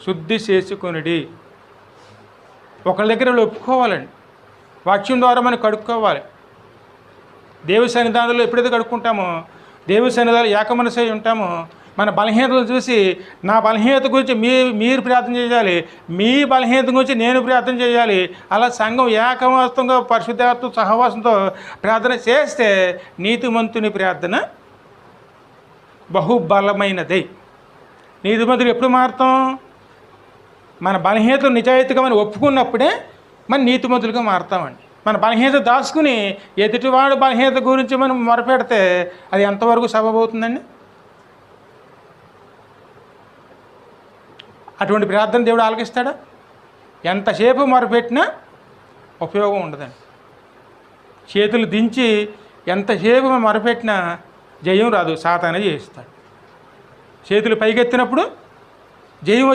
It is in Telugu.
శుద్ధి చేసుకొనిడి. ఒకళ్ళ దగ్గర వీళ్ళు ఒప్పుకోవాలండి. వాక్యం ద్వారా మనం కడుక్కోవాలి. దేవ సన్నిధానంలో ఎప్పుడైతే కడుక్కుంటామో, దేవ సన్నిధానంలో ఏకమనసై ఉంటామో, మన బలహీనతలు చూసి నా బలహీనత గురించి మీరు ప్రార్థన చేయాలి, మీ బలహీనత గురించి నేను ప్రార్థన చేయాలి. అలా సంఘం ఏకమస్తంగా పరిశుద్ధాత్మ సహవాసంతో ప్రార్థన చేస్తే నీతిమంతుని ప్రార్థన బహుబలమైనది. నీతిమంతులు ఎప్పుడు మారుతాం? మన బలహీనతలు నిజాయితీగా మనం ఒప్పుకున్నప్పుడే మన నీతిమంతులుగా మారుతామండి. మన బలహీనత దాచుకుని ఎదుటివాడు బలహీనత గురించి మనం మొరపెడితే అది ఎంతవరకు సబబవుతుందండి? అటువంటి ప్రార్థన దేవుడు ఆలకిస్తాడా? ఎంతసేపు మొరపెట్టినా ఉపయోగం ఉండదండి. చేతులు దించి ఎంతసేపు మొరపెట్టినా జయం రాదు, సాతానే చేయిస్తాడు. చేతులు పైకెత్తినప్పుడు జయం